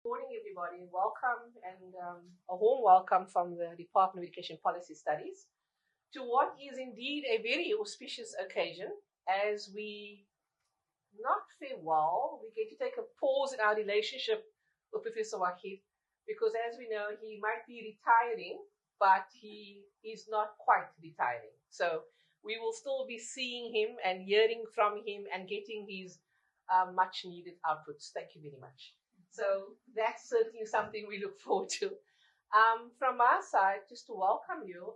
Good morning, everybody. Welcome and a warm welcome from the Department of Education Policy Studies to what is indeed a very auspicious occasion as we not farewell, we get to take a pause in our relationship with Professor Waghid because, as we know, he might be retiring, but he is not quite retiring. So we will still be seeing him and hearing from him and getting his much needed outputs. Thank you very much. So that's certainly something we look forward to. From our side, just to welcome you,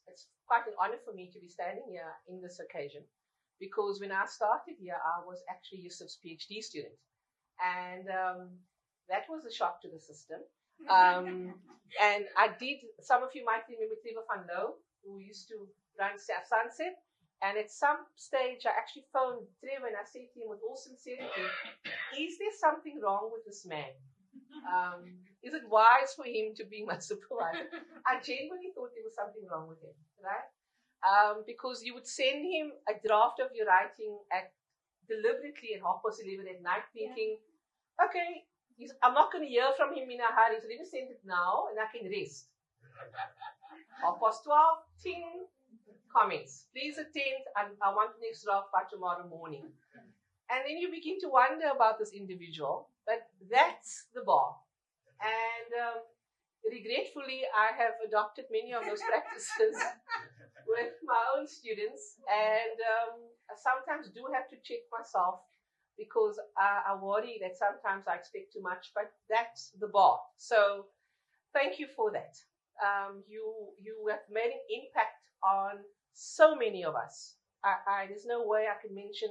it's quite an honor for me to be standing here in this occasion because when I started here, I was actually Yusuf's PhD student. And that was a shock to the system. And I did, some of you might remember Trevor van Loo, who used to run Sunset. And at some stage, I actually phoned Trevor and I said to him with all sincerity, is there something wrong with this man? Is it wise for him to be my supervisor? I genuinely thought there was something wrong with him, right? Because you would send him a draft of your writing deliberately at 11:30 at night thinking, okay, I'm not going to hear from him in a hurry, so let me send it now and I can rest. 12:30, 10 comments. Please attend, and I want the next draft by tomorrow morning. And then you begin to wonder about this individual, but that's the bar. And regretfully, I have adopted many of those practices with my own students, and I sometimes do have to check myself because I worry that sometimes I expect too much, but that's the bar. So thank you for that. You have made an impact on so many of us. There's no way I can mention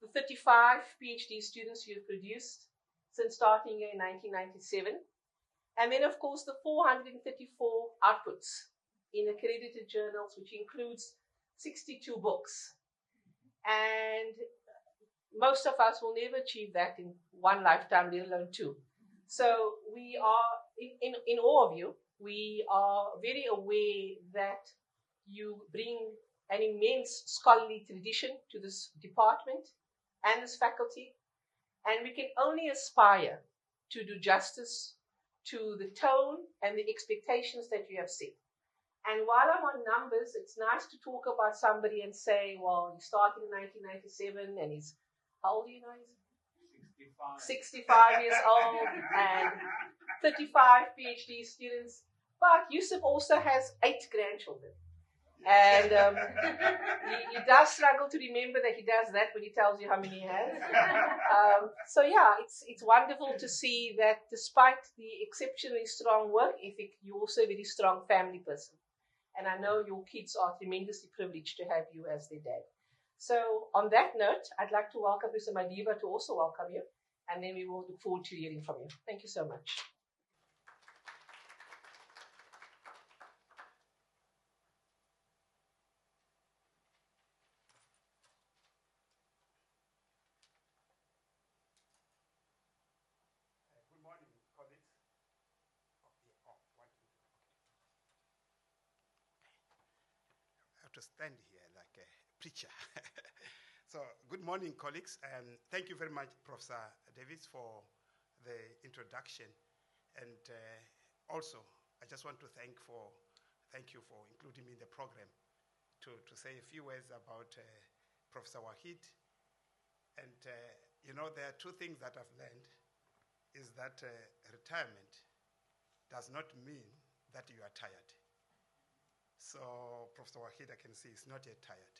the 35 PhD students you've produced since starting in 1997. And then, of course, the 434 outputs in accredited journals, which includes 62 books. And most of us will never achieve that in one lifetime, let alone two. So we are, in all of you, we are very aware that you bring an immense scholarly tradition to this department and this faculty, and we can only aspire to do justice to the tone and the expectations that you have set. And while I'm on numbers, it's nice to talk about somebody and say, well, he started in 1997 and he's, how old are you now? 65 years old and 35 PhD students. But Yusuf also has 8 grandchildren. And he does struggle to remember that he does that when he tells you how many he has. So yeah, it's wonderful to see that despite the exceptionally strong work ethic, you're also a very strong family person. And I know your kids are tremendously privileged to have you as their dad. So on that note, I'd like to welcome Mr. Madiba to also welcome you. And then we will look forward to hearing from you. Thank you so much. To stand here like a preacher. So, good morning, colleagues, and thank you very much, Professor Davis, for the introduction. And also, I just want to thank you for including me in the program to say a few words about Professor Waghid. And you know, there are two things that I've learned: is that retirement does not mean that you are tired. So Professor Waghid, I can see, is not yet tired.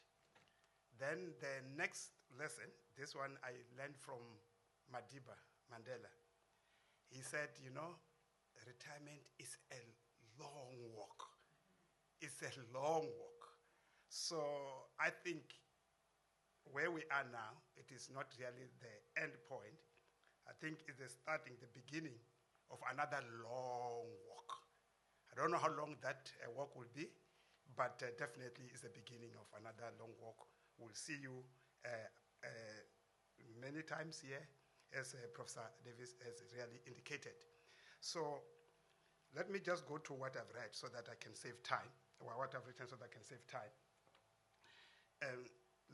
Then the next lesson, this one I learned from Madiba Mandela. He said, you know, retirement is a long walk. It's a long walk. So I think where we are now, it is not really the end point. I think it is starting the beginning of another long walk. I don't know how long that walk will be, but definitely it's the beginning of another long walk. We'll see you many times here, as Professor Davis has really indicated. So let me just go to what I've read so that I can save time, or what I've written so that I can save time.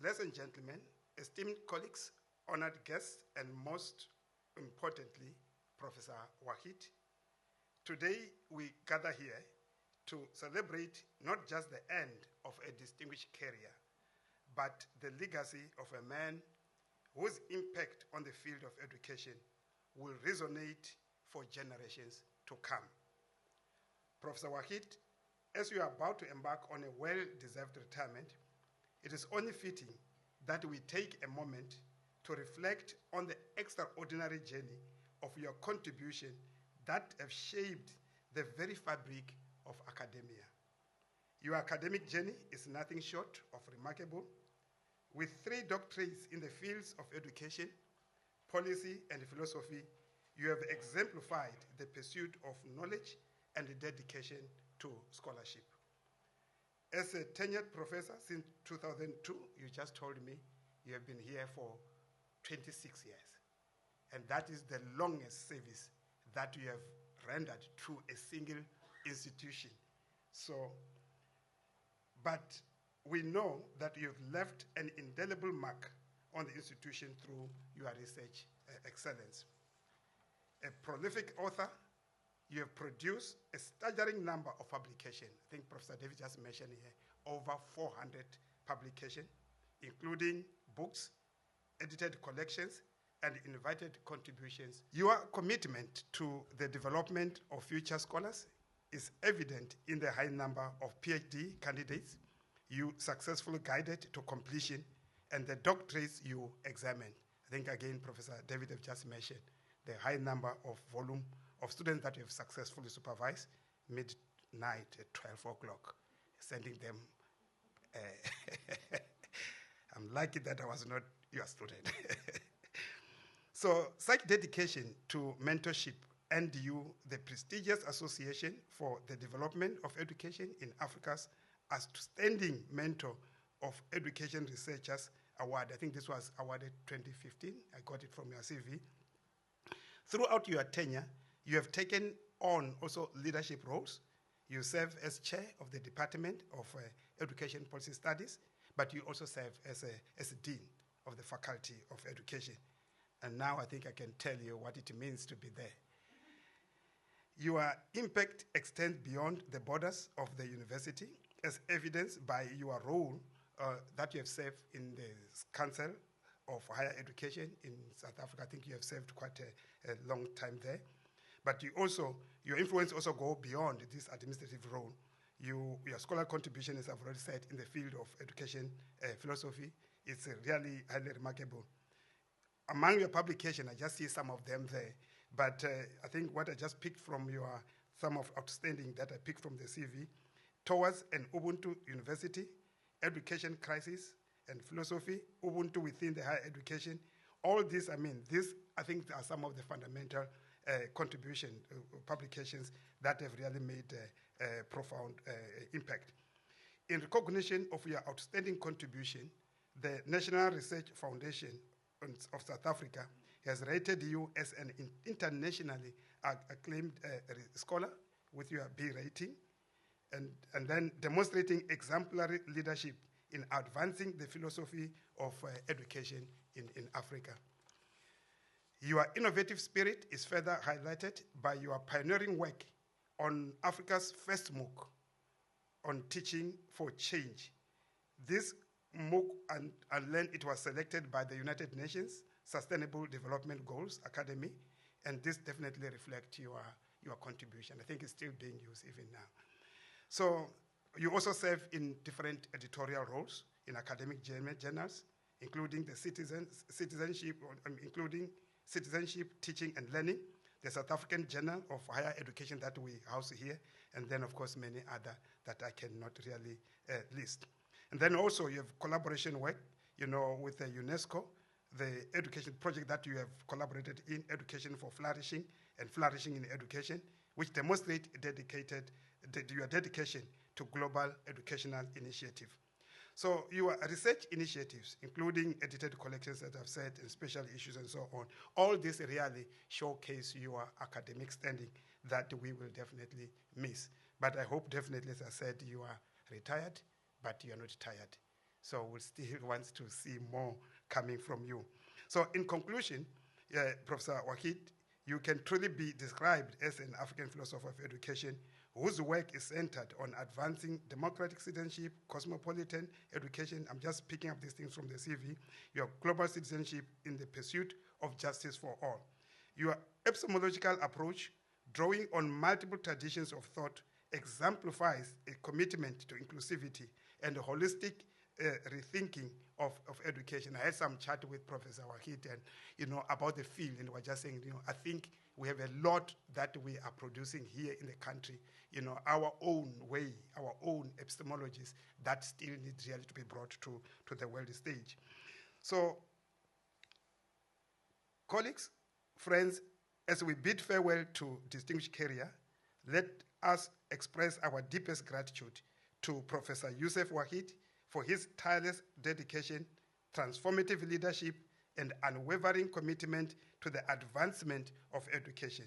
Ladies and gentlemen, esteemed colleagues, honored guests, and most importantly, Professor Waghid. Today, we gather here to celebrate not just the end of a distinguished career, but the legacy of a man whose impact on the field of education will resonate for generations to come. Professor Waghid, as you are about to embark on a well-deserved retirement, it is only fitting that we take a moment to reflect on the extraordinary journey of your contribution that have shaped the very fabric of academia. Your academic journey is nothing short of remarkable. With 3 doctorates in the fields of education, policy, and philosophy, you have exemplified the pursuit of knowledge and the dedication to scholarship. As a tenured professor since 2002, you just told me you have been here for 26 years. And that is the longest service that you have rendered to a single institution. So, but we know that you have left an indelible mark on the institution through your research excellence. A prolific author, you have produced a staggering number of publications. I think Professor David just mentioned here, over 400 publications, including books, edited collections, and invited contributions. Your commitment to the development of future scholars is evident in the high number of PhD candidates you successfully guided to completion and the doctorates you examined. I think, again, Professor David have just mentioned the high number of volume of students that you have successfully supervised midnight at 12 o'clock, sending them. I'm lucky that I was not your student. So such dedication to mentorship earned you the prestigious Association for the Development of Education in Africa's Outstanding Mentor of Education Researchers Award. I think this was awarded 2015. I got it from your CV. Throughout your tenure, you have taken on also leadership roles. You serve as chair of the Department of Education Policy Studies, but you also serve as a dean of the Faculty of Education. And now I think I can tell you what it means to be there. Your impact extends beyond the borders of the university, as evidenced by your role that you have served in the Council of Higher Education in South Africa. I think you have served quite a long time there. But your influence also goes beyond this administrative role. Your scholar contribution, as I've already said, in the field of education philosophy, is really highly remarkable. Among your publications, I just see some of them there. But I think what I just picked from some of outstanding that I picked from the CV, Towards an Ubuntu University, Education Crisis and Philosophy, Ubuntu within the higher education. All these, I think are some of the fundamental contribution publications that have really made a profound impact. In recognition of your outstanding contribution, the National Research Foundation of South Africa has rated you as an internationally acclaimed scholar with your B rating, and then demonstrating exemplary leadership in advancing the philosophy of education in Africa. Your innovative spirit is further highlighted by your pioneering work on Africa's first MOOC on teaching for change. This MOOC, and then it was selected by the United Nations Sustainable Development Goals Academy, and this definitely reflects your contribution. I think it's still being used even now. So you also serve in different editorial roles in academic journals, including the Citizenship, Teaching and Learning, the South African Journal of Higher Education that we house here, and then, of course, many other that I cannot really list. And then also you have collaboration work, with the UNESCO, the education project that you have collaborated in, Education for Flourishing and Flourishing in Education, which demonstrate your dedication to global educational initiative. So your research initiatives, including edited collections that I've said, and special issues and so on, all this really showcase your academic standing that we will definitely miss. But I hope definitely, as I said, you are retired, but you are not tired. So we still want to see more coming from you. So in conclusion, Professor Waghid, you can truly be described as an African philosopher of education whose work is centered on advancing democratic citizenship, cosmopolitan education. I'm just picking up these things from the CV. Your global citizenship in the pursuit of justice for all. Your epistemological approach, drawing on multiple traditions of thought, exemplifies a commitment to inclusivity and a holistic rethinking of education. I had some chat with Professor Waghid and, about the field, and we're just saying, I think we have a lot that we are producing here in the country, our own way, our own epistemologies that still need really to be brought to the world stage. So, colleagues, friends, as we bid farewell to distinguished career, let us express our deepest gratitude to Professor Yusef Waghid for his tireless dedication, transformative leadership, and unwavering commitment to the advancement of education.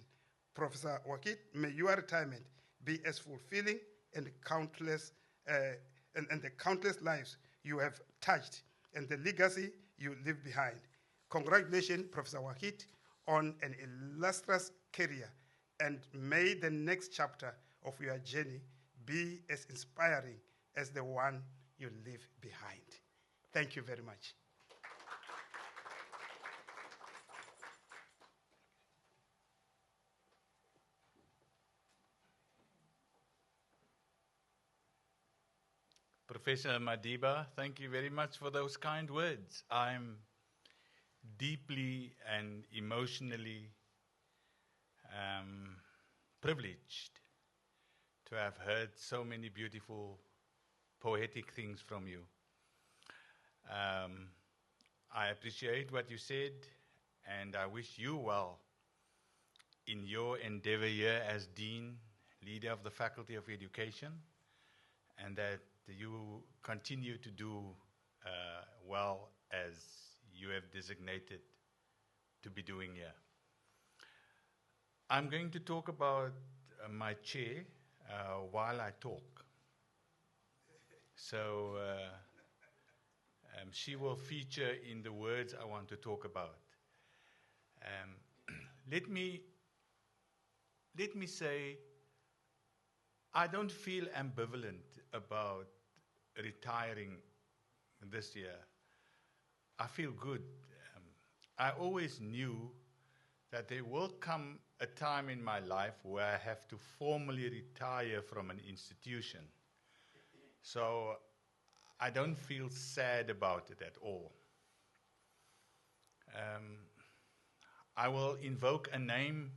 Professor Waghid, may your retirement be as fulfilling and countless and the countless lives you have touched and the legacy you leave behind. Congratulations, Professor Waghid, on an illustrious career, and may the next chapter of your journey be as inspiring as the one you leave behind. Thank you very much. Professor Madiba, thank you very much for those kind words. I'm deeply and emotionally privileged to have heard so many beautiful poetic things from you. I appreciate what you said, and I wish you well in your endeavor here as Dean, leader of the Faculty of Education, and that you continue to do well as you have designated to be doing here. I'm going to talk about my chair while I talk. So she will feature in the words I want to talk about. Let me say, I don't feel ambivalent about retiring this year. I feel good. I always knew that there will come a time in my life where I have to formally retire from an institution. So I don't feel sad about it at all. I will invoke a name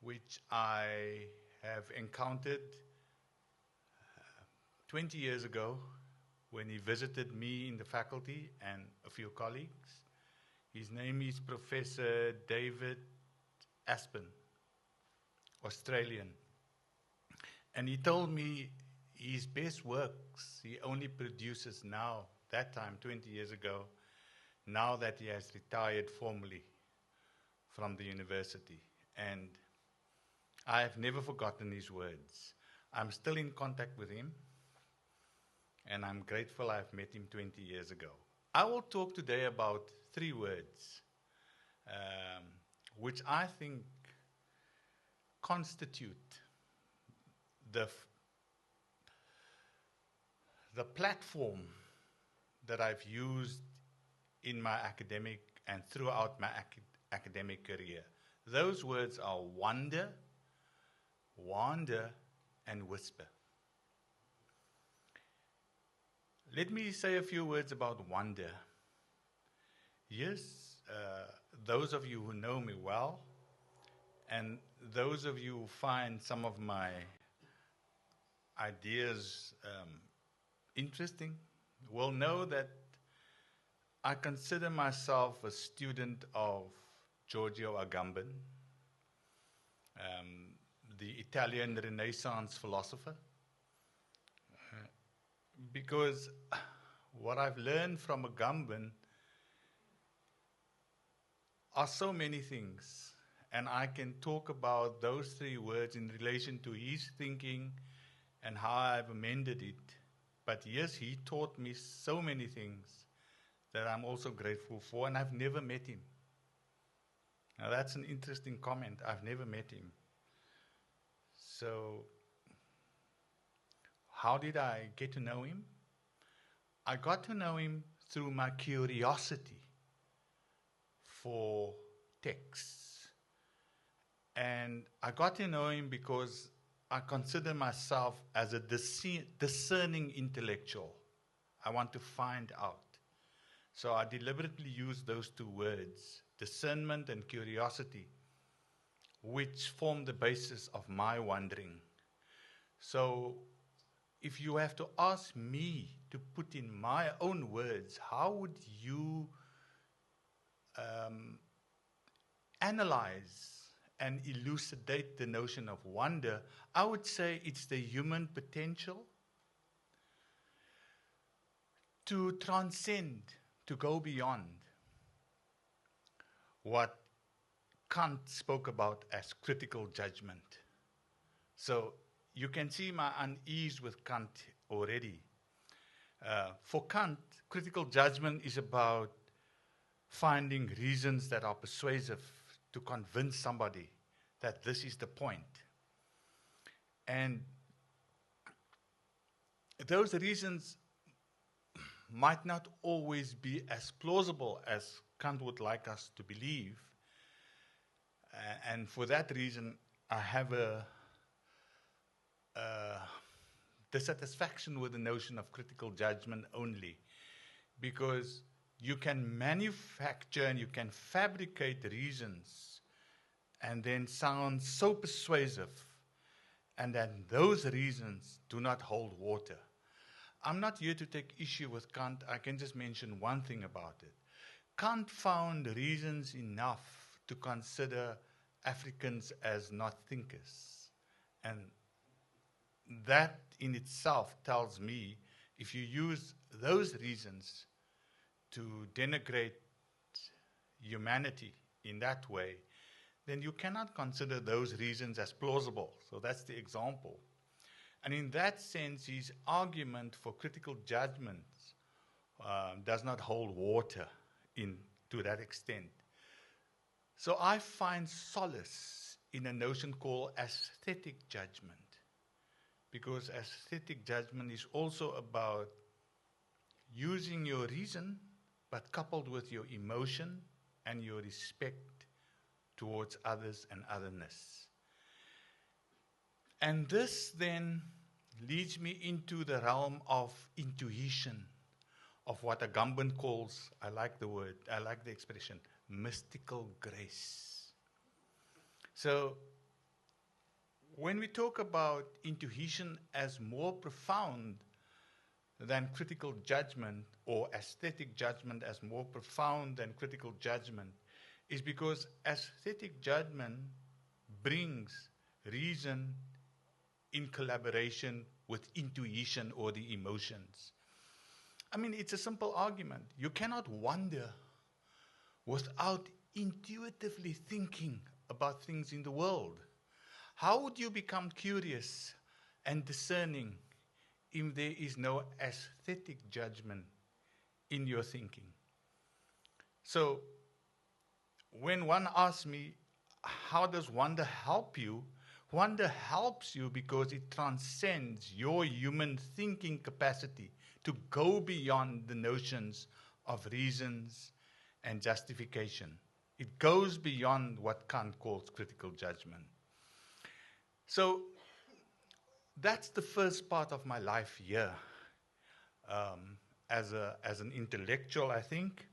which I have encountered 20 years ago when he visited me in the faculty and a few colleagues. His name is Professor David Aspen, Australian. And he told me his best works he only produces now, that time 20 years ago, now that he has retired formally from the university. And I have never forgotten his words. I'm still in contact with him, and I'm grateful I've met him 20 years ago. I will talk today about 3 words, which I think constitute the platform that I've used in my academic and throughout my academic career. Those words are wonder, wander, and whisper. Let me say a few words about wonder. Yes, those of you who know me well, and those of you who find some of my ideas interesting, will know that I consider myself a student of Giorgio Agamben, the Italian Renaissance philosopher, because what I've learned from Agamben are so many things, and I can talk about those 3 words in relation to his thinking and how I've amended it. But yes, he taught me so many things that I'm also grateful for, and I've never met him. Now that's an interesting comment. I've never met him. So, how did I get to know him? I got to know him through my curiosity for texts. And I got to know him because I consider myself as a discerning intellectual. I want to find out. So I deliberately use those two words, discernment and curiosity, which form the basis of my wondering. So if you have to ask me to put in my own words, how would you analyze and elucidate the notion of wonder? I would say it's the human potential to transcend, to go beyond what Kant spoke about as critical judgment. So you can see my unease with Kant already. For Kant, critical judgment is about finding reasons that are persuasive to convince somebody that this is the point. And those reasons might not always be as plausible as Kant would like us to believe. And for that reason, I have a dissatisfaction with the notion of critical judgment only, because you can manufacture and you can fabricate reasons and then sound so persuasive, and then those reasons do not hold water. I'm not here to take issue with Kant. I can just mention one thing about it. Kant found reasons enough to consider Africans as not thinkers. And that in itself tells me, if you use those reasons to denigrate humanity in that way, then you cannot consider those reasons as plausible. So that's the example. And in that sense, his argument for critical judgment does not hold water to that extent. So I find solace in a notion called aesthetic judgment, because aesthetic judgment is also about using your reason, but coupled with your emotion and your respect towards others and otherness. And this then leads me into the realm of intuition, of what Agamben calls, I like the word, I like the expression, mystical grace. So when we talk about intuition as more profound than critical judgment, or aesthetic judgment as more profound than critical judgment, is because aesthetic judgment brings reason in collaboration with intuition or the emotions. I mean, it's a simple argument. You cannot wonder without intuitively thinking about things in the world. How would you become curious and discerning if there is no aesthetic judgment in your thinking? So, when one asks me, how does wonder help you? Wonder helps you because it transcends your human thinking capacity to go beyond the notions of reasons and justification. It goes beyond what Kant calls critical judgment. So that's the first part of my life here. As an intellectual, I think,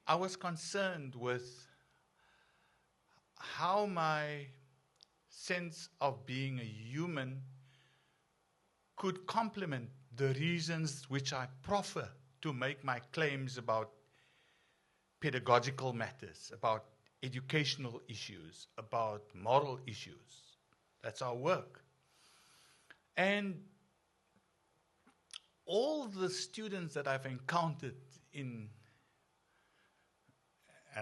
I was concerned with how my sense of being a human could complement the reasons which I proffer to make my claims about pedagogical matters, about educational issues, about moral issues. That's our work. And all the students that I've encountered and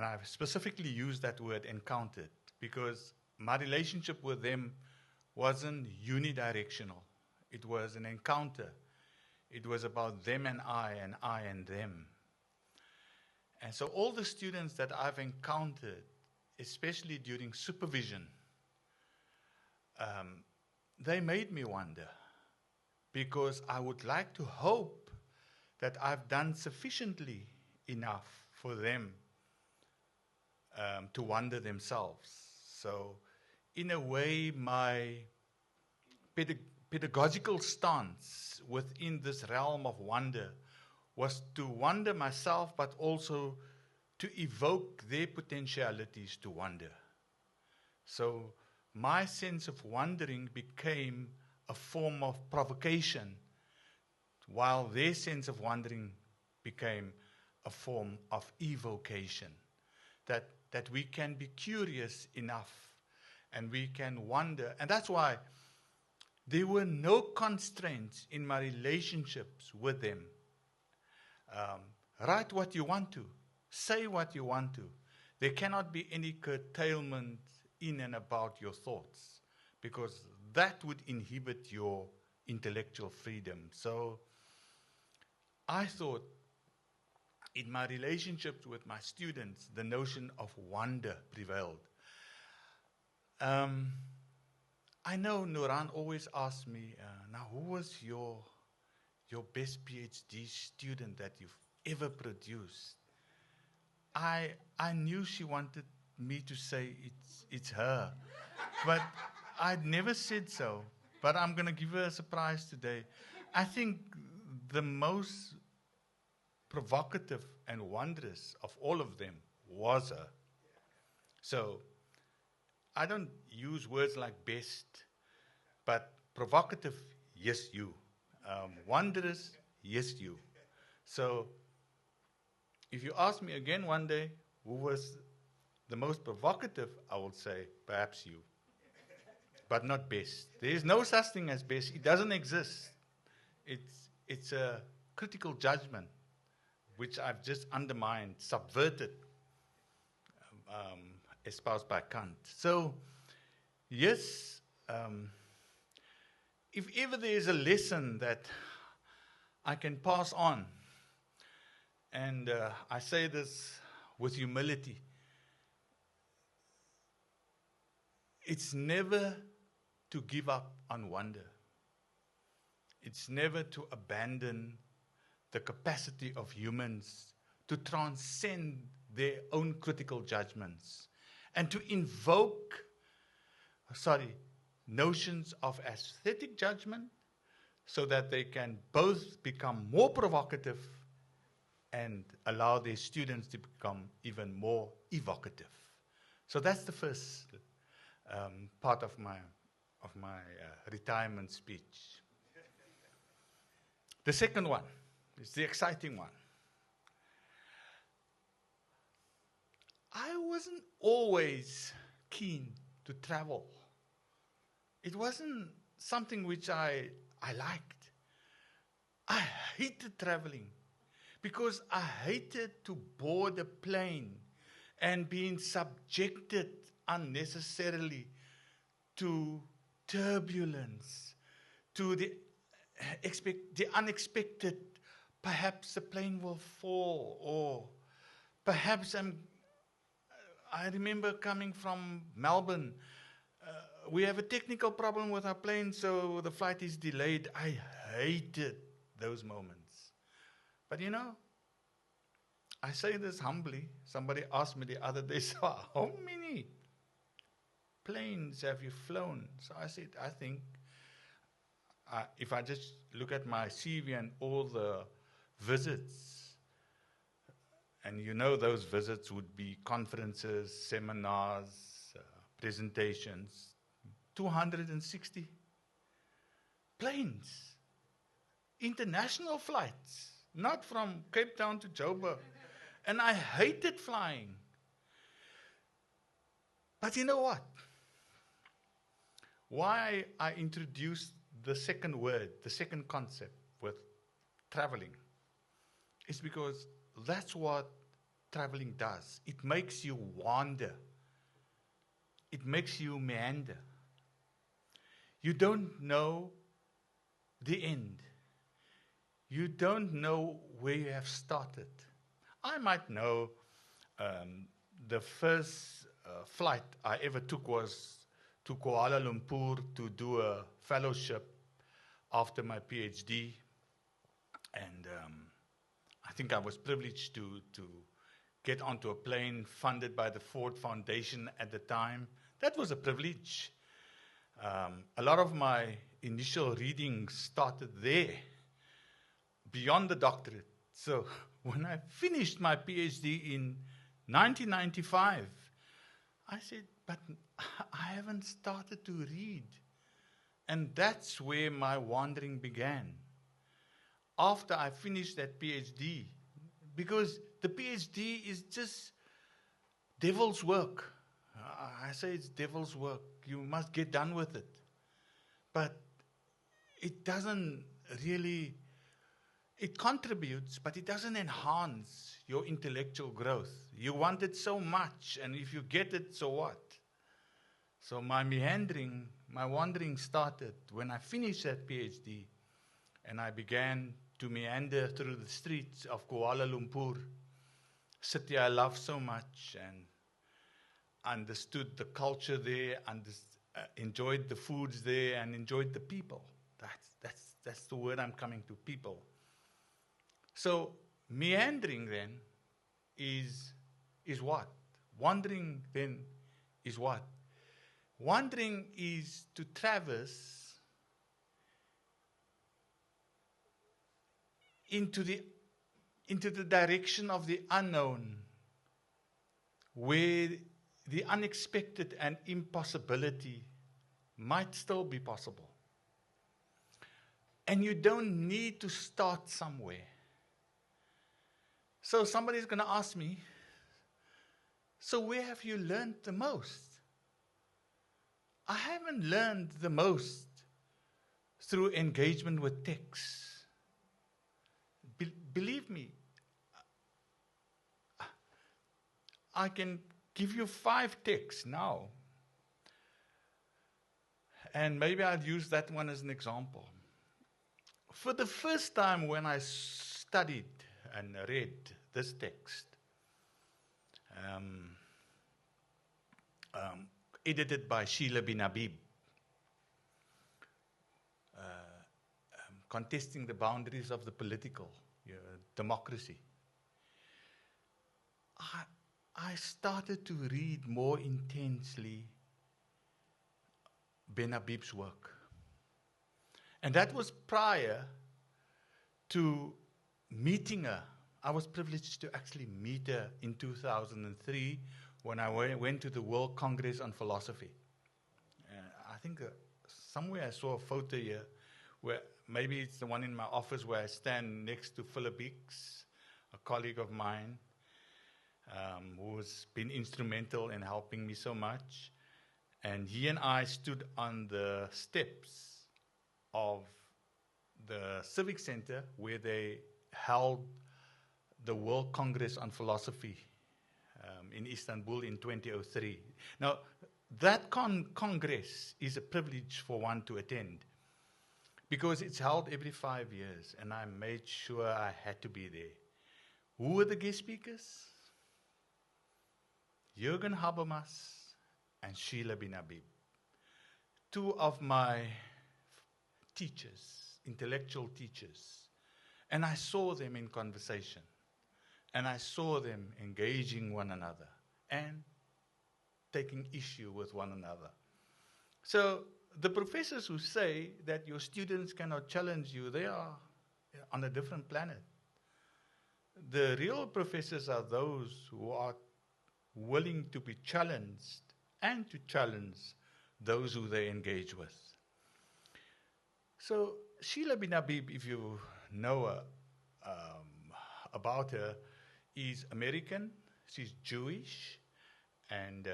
I've specifically used that word encountered, because my relationship with them wasn't unidirectional. It was an encounter. It was about them and I and them. And so all the students that I've encountered especially during supervision, they made me wonder, because I would like to hope that I've done sufficiently enough for them to wonder themselves. So, in a way, my pedagogical stance within this realm of wonder was to wonder myself, but also to evoke their potentialities to wonder. So my sense of wondering became a form of provocation, while their sense of wondering became a form of evocation. That we can be curious enough and we can wonder. And that's why there were no constraints in my relationships with them. Write what you want to, say what you want to. There cannot be any curtailment in and about your thoughts, because that would inhibit your intellectual freedom. So I thought in my relationships with my students, the notion of wonder prevailed. I know Nuran always asks me, now who was your best PhD student that you've ever produced? I knew she wanted me to say it's her, but I'd never said so. But I'm going to give her a surprise today. I think the most provocative and wondrous of all of them was her. So I don't use words like best, but provocative, yes, you. Wondrous, yes, you. So if you ask me again one day who was the most provocative, I will say perhaps you, but not best. There is no such thing as best. It doesn't exist. It's a critical judgment which I've just undermined, subverted, espoused by Kant. So, yes, if ever there is a lesson that I can pass on, and I say this with humility, it's never to give up on wonder. It's never to abandon the capacity of humans to transcend their own critical judgments and to invoke, notions of aesthetic judgment so that they can both become more provocative and allow their students to become even more evocative. So that's the first part of my retirement speech. The second one is the exciting one. I wasn't always keen to travel. It wasn't something which I liked. I hated traveling because I hated to board a plane and being subjected unnecessarily to turbulence, to the unexpected. Perhaps the plane will fall, or perhaps I remember coming from Melbourne. We have a technical problem with our plane, so the flight is delayed. I hated those moments. But you know, I say this humbly. Somebody asked me the other day, so how many planes have you flown? So I said, I think if I just look at my CV and all the visits, and you know those visits would be conferences, seminars, presentations, 260 planes, international flights, not from Cape Town to Joburg. And I hated flying. But you know what? Why I introduced the second word, the second concept with traveling, is because that's what traveling does. It makes you wander. It makes you meander. You don't know the end. You don't know where you have started. I might know the first flight I ever took was to Kuala Lumpur to do a fellowship after my PhD. And I think I was privileged to get onto a plane funded by the Ford Foundation at the time. That was a privilege. A lot of my initial reading started there, beyond the doctorate. So when I finished my PhD in 1995, I said, but I haven't started to read. And that's where my wandering began. After I finished that PhD, because the PhD is just devil's work. I say it's devil's work. You must get done with it. But it doesn't really, it contributes, but it doesn't enhance your intellectual growth. You want it so much, and if you get it, so what? So my wandering started when I finished that PhD, and I began to meander through the streets of Kuala Lumpur, city I love so much, and understood the culture there, enjoyed the foods there, and enjoyed the people. That's the word I'm coming to, people. So meandering then is what? Wandering then is what? Wandering is to traverse into the direction of the unknown, where the unexpected and impossibility might still be possible. And you don't need to start somewhere. So somebody's going to ask me, so where have you learned the most? I haven't learned the most through engagement with texts. Believe me, I can give you 5 texts now. And maybe I'll use that one as an example. For the first time when I studied and read this text, edited by Sheila bin Habib, contesting the boundaries of the political democracy, I started to read more intensely bin Habib's work. And that was prior to meeting her. I was privileged to actually meet her in 2003 when I went to the World Congress on Philosophy. I think somewhere I saw a photo here where maybe it's the one in my office where I stand next to Philip Hicks, a colleague of mine, who's been instrumental in helping me so much. And he and I stood on the steps of the Civic Center where they held the World Congress on Philosophy in Istanbul in 2003. Now, that Congress is a privilege for one to attend because it's held every 5 years, and I made sure I had to be there. Who were the guest speakers? Jürgen Habermas and Sheila bin Habib, 2 of my teachers, intellectual teachers. And I saw them in conversation. And I saw them engaging one another and taking issue with one another. So the professors who say that your students cannot challenge you, they are on a different planet. The real professors are those who are willing to be challenged and to challenge those who they engage with. So Sheila bin Habib, if you know her, about her, is American, she's Jewish, and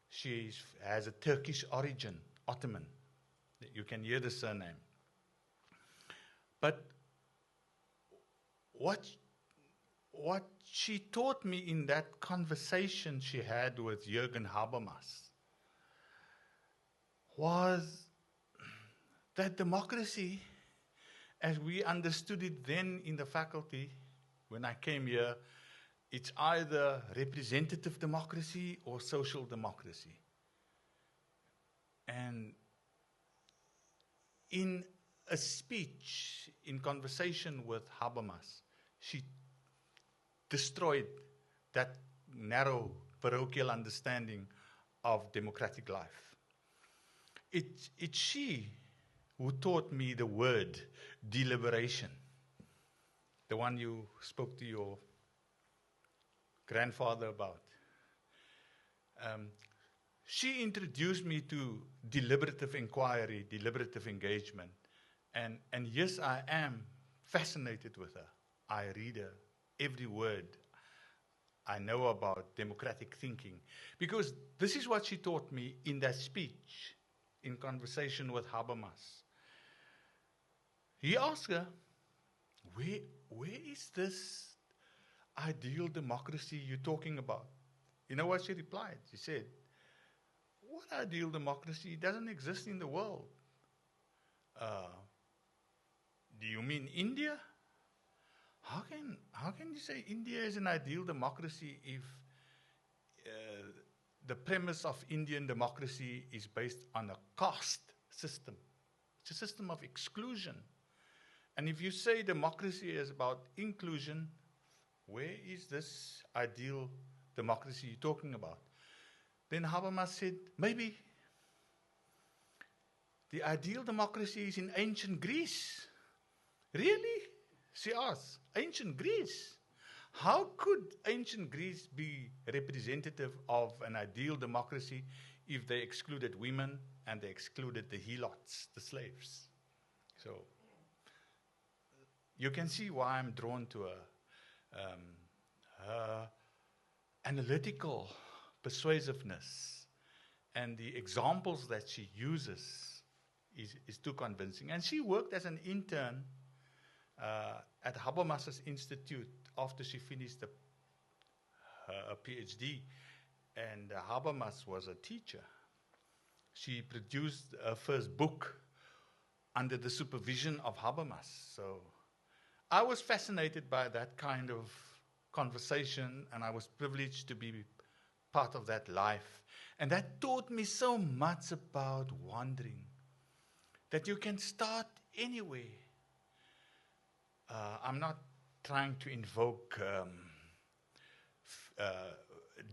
she has a Turkish origin, Ottoman. You can hear the surname. But what she taught me in that conversation she had with Jürgen Habermas was that democracy, as we understood it then in the faculty, when I came here, It's either representative democracy or social democracy. And in a speech, in conversation with Habermas, she destroyed that narrow parochial understanding of democratic life. It's she who taught me the word deliberation, the one you spoke to your grandfather about. She introduced me to deliberative inquiry, deliberative engagement. And yes, I am fascinated with her. I read her every word. I know about democratic thinking. Because this is what she taught me in that speech, in conversation with Habermas. He asked her, where is this ideal democracy you're talking about? You know what she replied? She said, what ideal democracy doesn't exist in the world? Do you mean India? How can you say India is an ideal democracy if the premise of Indian democracy is based on a caste system? It's a system of exclusion. And if you say democracy is about inclusion, where is this ideal democracy you're talking about? Then Habermas said, maybe the ideal democracy is in ancient Greece. Really? She asked, ancient Greece? How could ancient Greece be representative of an ideal democracy if they excluded women and they excluded the helots, the slaves? So you can see why I'm drawn to her analytical persuasiveness, and the examples that she uses is too convincing. And she worked as an intern at Habermas's Institute after she finished her PhD, and Habermas was a teacher. She produced her first book under the supervision of Habermas. So I was fascinated by that kind of conversation, and I was privileged to be part of that life. And that taught me so much about wandering, that you can start anywhere. I'm not trying to invoke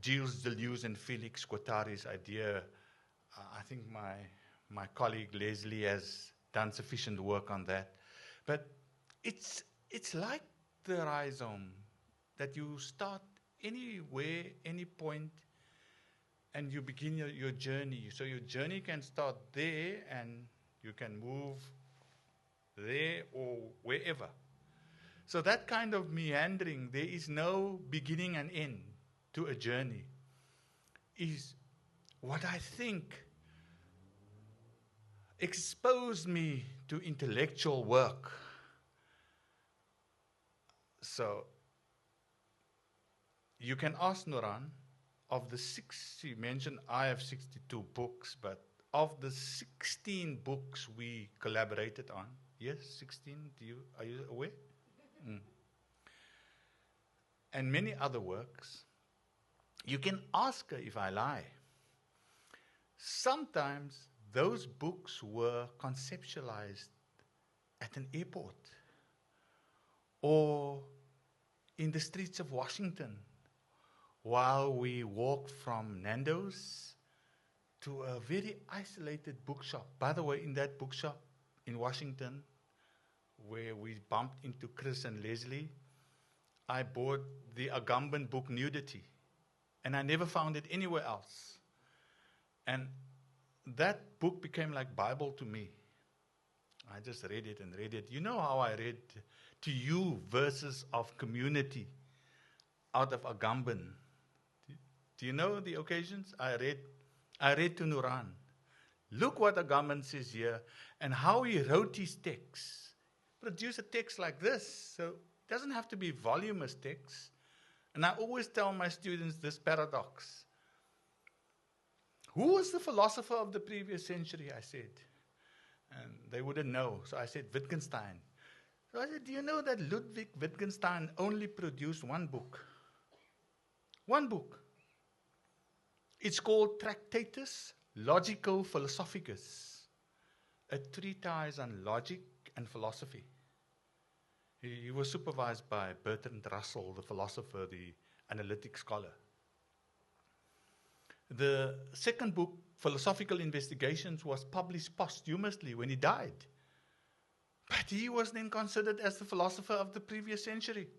Gilles Deleuze and Felix Guattari's idea. I think my colleague Leslie has done sufficient work on that. But it's like the rhizome, that you start anywhere, any point, and you begin your journey. So your journey can start there, and you can move there or wherever. So that kind of meandering, there is no beginning and end to a journey, is what I think exposed me to intellectual work. So you can ask Nuran, of the six, she mentioned I have 62 books, but of the 16 books we collaborated on, yes, 16, are you aware? And many other works, you can ask her if I lie. Sometimes those books were conceptualized at an airport or in the streets of Washington while we walked from Nando's to a very isolated bookshop. By the way, in that bookshop in Washington, where we bumped into Chris and Leslie, I bought the Agamben book Nudity, and I never found it anywhere else. And that book became like Bible to me. I just read it and read it. You know how I read to you verses of community out of Agamben. Do you know the occasions? I read to Nuran. Look what Agamben says here and how he wrote his text. Produce a text like this. So it doesn't have to be voluminous text. And I always tell my students this paradox. Who was the philosopher of the previous century, I said. And they wouldn't know. So I said, Wittgenstein. So I said, do you know that Ludwig Wittgenstein only produced one book? One book. It's called Tractatus Logico Philosophicus, a treatise on logic and philosophy. He was supervised by Bertrand Russell, the philosopher, the analytic scholar. The second book, Philosophical Investigations, was published posthumously when he died. But he was then considered as the philosopher of the previous century.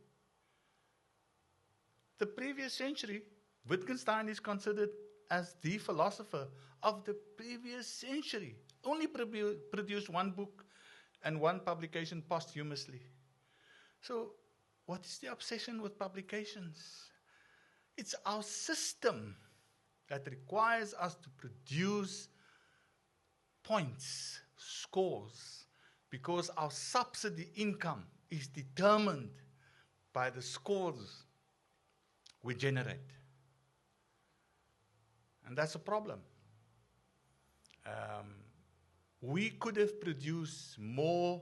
The previous century, Wittgenstein is considered as the philosopher of the previous century. Only produced one book and one publication posthumously. So, what is the obsession with publications? It's our system that requires us to produce points, scores, because our subsidy income is determined by the scores we generate. And that's a problem. We could have produced more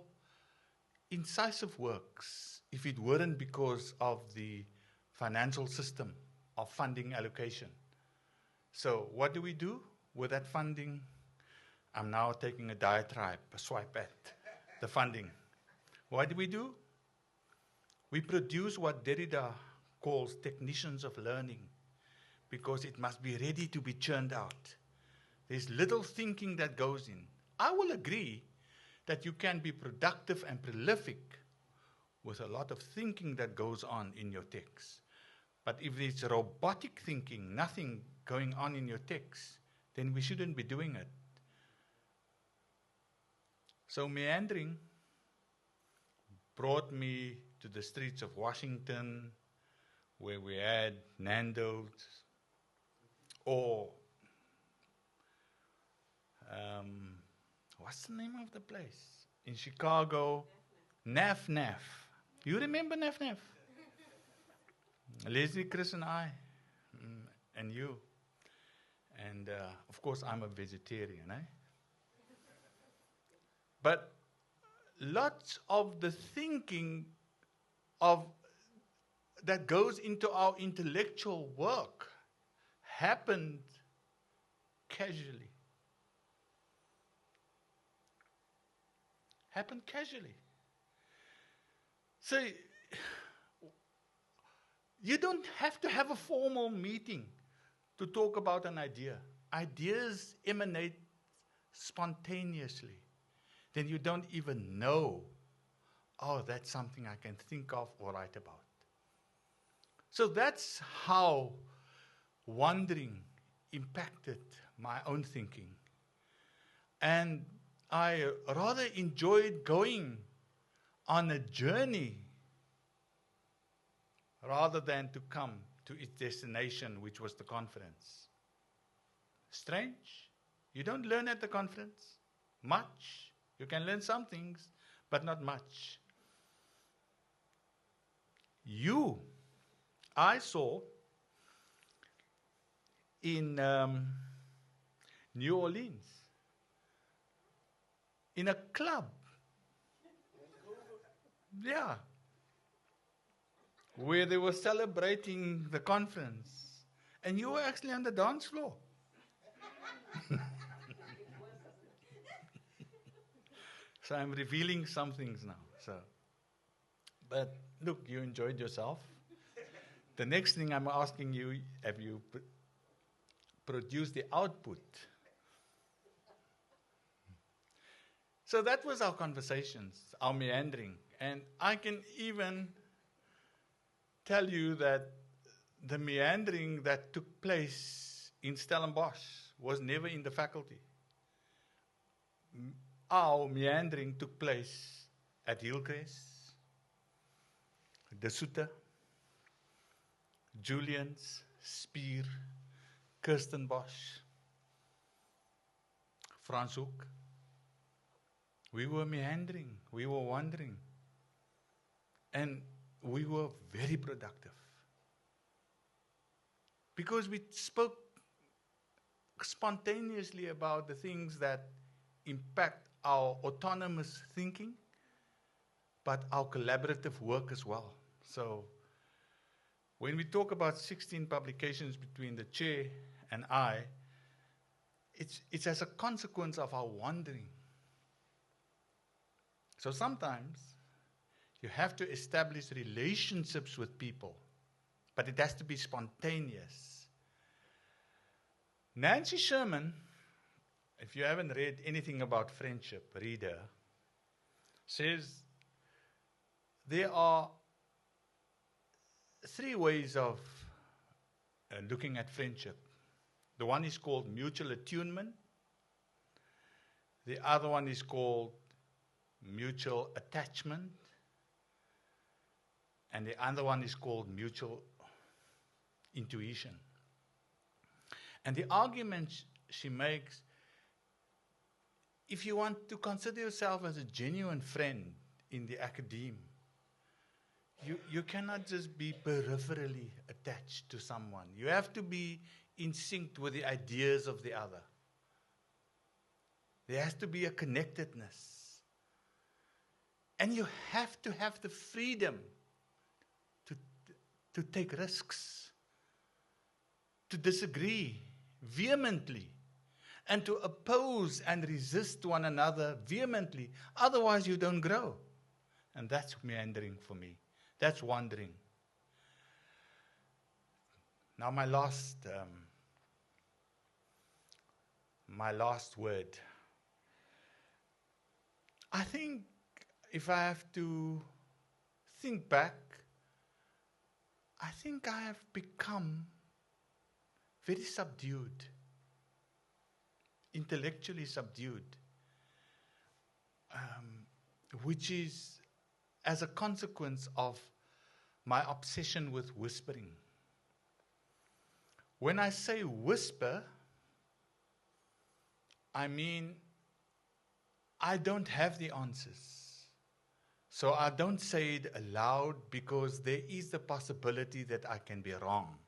incisive works if it weren't because of the financial system of funding allocation. So what do we do with that funding? I'm now taking a diatribe, a swipe at the funding. What do? We produce what Derrida calls technicians of learning, because it must be ready to be churned out. There's little thinking that goes in. I will agree that you can be productive and prolific with a lot of thinking that goes on in your text. But if it's robotic thinking, nothing going on in your text, then we shouldn't be doing it. So meandering brought me to the streets of Washington, where we had Nando's, or what's the name of the place? In Chicago, Naf Naf. You remember Naf Naf? Leslie, Chris, and I, and you. And of course, I'm a vegetarian, eh? But lots of the thinking of that goes into our intellectual work happened casually. Happened casually. So you don't have to have a formal meeting to talk about an idea. Ideas emanate spontaneously. Then you don't even know, oh, that's something I can think of or write about. So that's how wandering impacted my own thinking. And I rather enjoyed going on a journey rather than to come to its destination, which was the conference. Strange. You don't learn at the conference much. You can learn some things, but not much. I saw in New Orleans, in a club. Yeah. Where they were celebrating the conference. And you were actually on the dance floor. So I'm revealing some things now. But look, you enjoyed yourself. The next thing I'm asking you, have you produced the output? So that was our conversations, our meandering. And I can even tell you that the meandering that took place in Stellenbosch was never in the faculty. Our meandering took place at Hillcrest, De Soete, Julian's, Spier, Kirstenbosch, Franshoek. We were meandering, we were wandering, and we were very productive. Because we spoke spontaneously about the things that impact our autonomous thinking, but our collaborative work as well. So When we talk about 16 publications between the chair and I, it's as a consequence of our wandering. So sometimes you have to establish relationships with people, but it has to be spontaneous. Nancy Sherman, if you haven't read anything about friendship, read her, says there are 3 ways of looking at friendship. The one is called mutual attunement. The other one is called mutual attachment. And the other one is called mutual intuition. And the argument she makes, if you want to consider yourself as a genuine friend in the academe, you cannot just be peripherally attached to someone. You have to be in sync with the ideas of the other. There has to be a connectedness. And you have to have the freedom to take risks, to disagree vehemently, and to oppose and resist one another vehemently. Otherwise, you don't grow. And that's meandering for me. That's wandering. Now, my last word. I think if I have to think back, I think I have become very subdued, intellectually subdued, which is as a consequence of my obsession with whispering. When I say whisper, I mean I don't have the answers. So I don't say it aloud because there is the possibility that I can be wrong.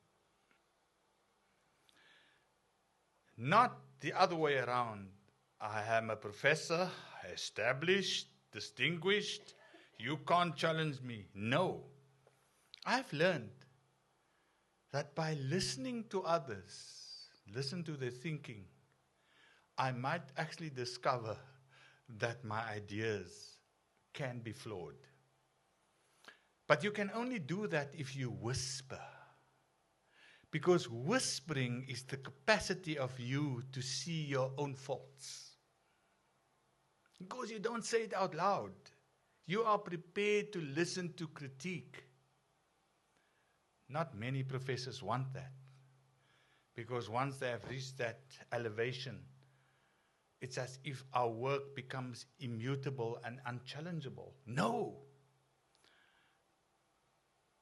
Not the other way around. I am a professor, established, distinguished. You can't challenge me. No. I've learned that by listening to others, listen to their thinking, I might actually discover that my ideas can be flawed. But you can only do that if you whisper. Because whispering is the capacity of you to see your own faults. Because you don't say it out loud. You are prepared to listen to critique. Not many professors want that. Because once they have reached that elevation, it's as if our work becomes immutable and unchallengeable. No!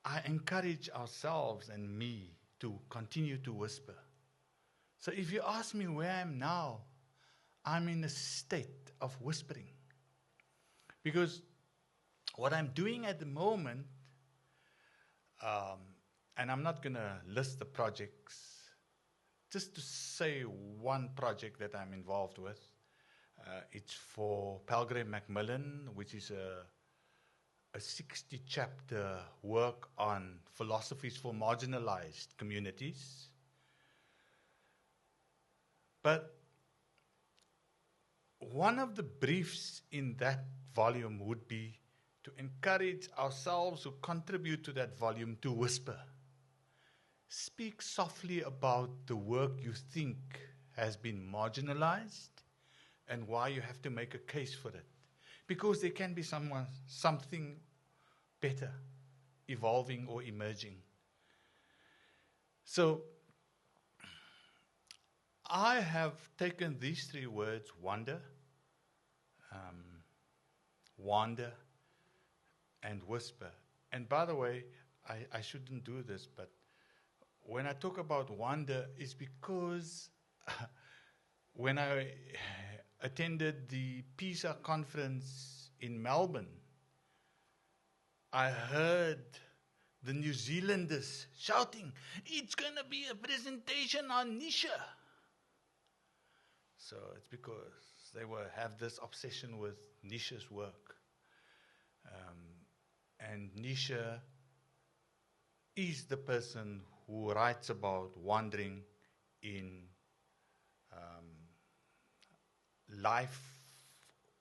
I encourage ourselves and me to continue to whisper. So if you ask me where I am now, I'm in a state of whispering. Because what I'm doing at the moment, and I'm not going to list the projects, just to say one project that I'm involved with. It's for Palgrave Macmillan, which is a 60-chapter work on philosophies for marginalized communities. But one of the briefs in that volume would be to encourage ourselves who contribute to that volume to whisper. Speak softly about the work you think has been marginalized and why you have to make a case for it. Because there can be something better evolving or emerging. So I have taken these 3 words, wander, and whisper. And by the way, I shouldn't do this, but when I talk about wander, it's because when I attended the PISA conference in Melbourne, I heard the New Zealanders shouting, "It's going to be a presentation on Nisha." So it's because they have this obsession with Nisha's work. And Nisha is the person who writes about wandering in life,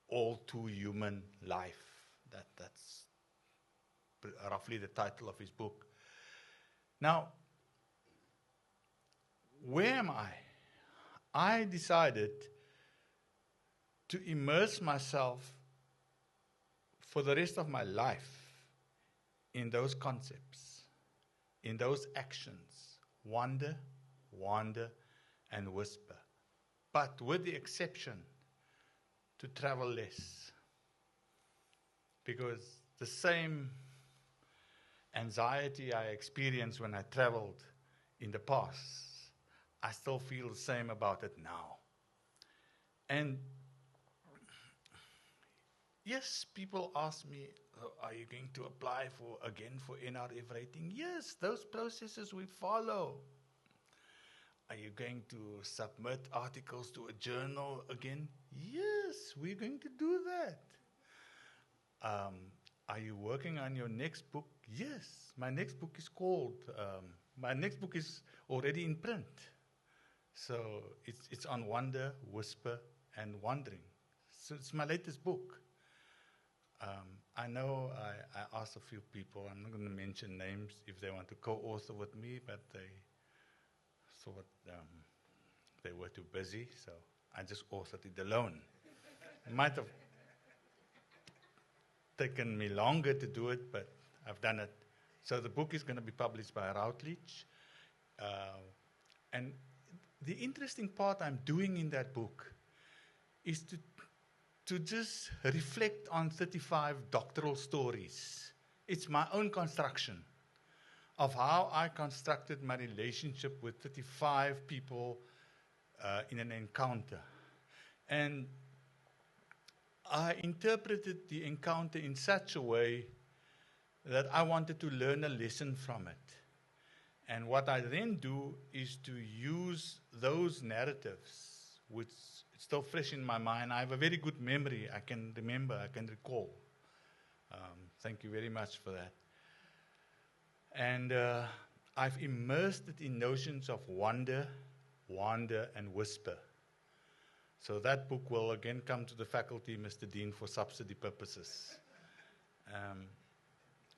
all too human life. That's roughly the title of his book. Now, where am I? I decided to immerse myself for the rest of my life in those concepts, in those actions, wander, and whisper, but with the exception to travel less. Because the same anxiety I experienced when I traveled in the past, I still feel the same about it now. And yes, people ask me, are you going to apply for NRF rating? Yes, those processes we follow. Are you going to submit articles to a journal again? Yes, we're going to do that. Are you working on your next book? Yes, my next book is my next book is already in print. So it's on wonder, whisper, and wandering. So it's my latest book. I know I asked a few people, I'm not going to mention names if they want to co-author with me, but they thought they were too busy, so I just authored it alone. It might have taken me longer to do it, but I've done it. So the book is going to be published by Routledge. And the interesting part I'm doing in that book is to just reflect on 35 doctoral stories. It's my own construction of how I constructed my relationship with 35 people in an encounter. And I interpreted the encounter in such a way that I wanted to learn a lesson from it. And what I then do is to use those narratives, which is still fresh in my mind. I have a very good memory. I can remember, I can recall. Thank you very much for that. And I've immersed it in notions of wander, and whisper. So that book will again come to the faculty, Mr. Dean, for subsidy purposes.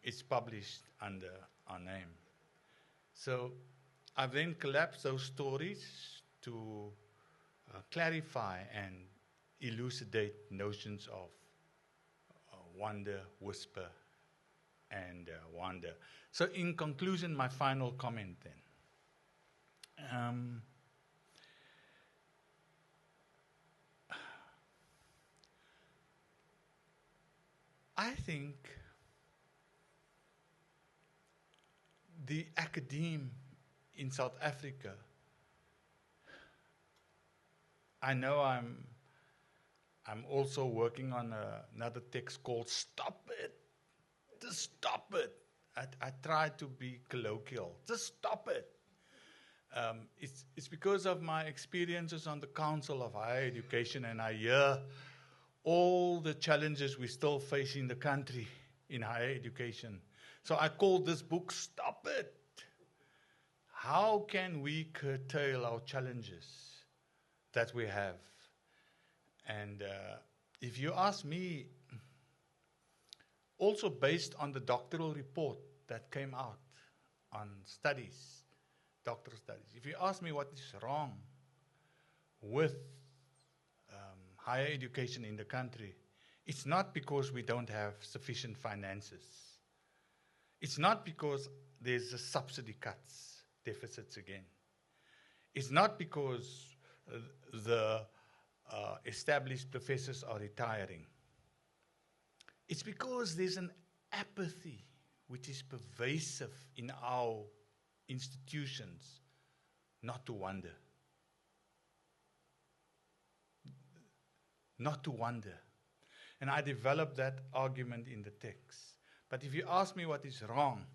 It's published under our name. So I've then collapsed those stories to clarify and elucidate notions of wonder, whisper, and wander. So in conclusion, my final comment then. I think the academe in South Africa, I know I'm also working on another text called Stop It. Just stop it. I try to be colloquial. Just stop it. It's because of my experiences on the Council of Higher Education, and I hear all the challenges we still face in the country in higher education. So I called this book Stop It. How can we curtail our challenges that we have? And if you ask me, also based on the doctoral report that came out on studies, doctoral studies, if you ask me what is wrong with higher education in the country, it's not because we don't have sufficient finances. It's not because there's a subsidy cuts, deficits again. It's not because the established professors are retiring. It's because there's an apathy which is pervasive in our institutions not to wonder. Not to wonder. And I developed that argument in the text. But if you ask me what is wrong,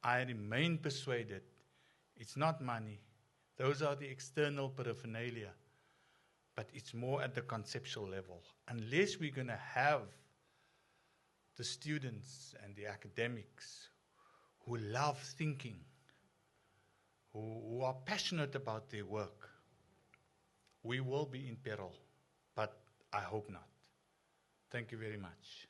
I remain persuaded it's not money. Those are the external paraphernalia. But it's more at the conceptual level. Unless we're going to have the students and the academics who love thinking, who are passionate about their work, we will be in peril, but I hope not. Thank you very much.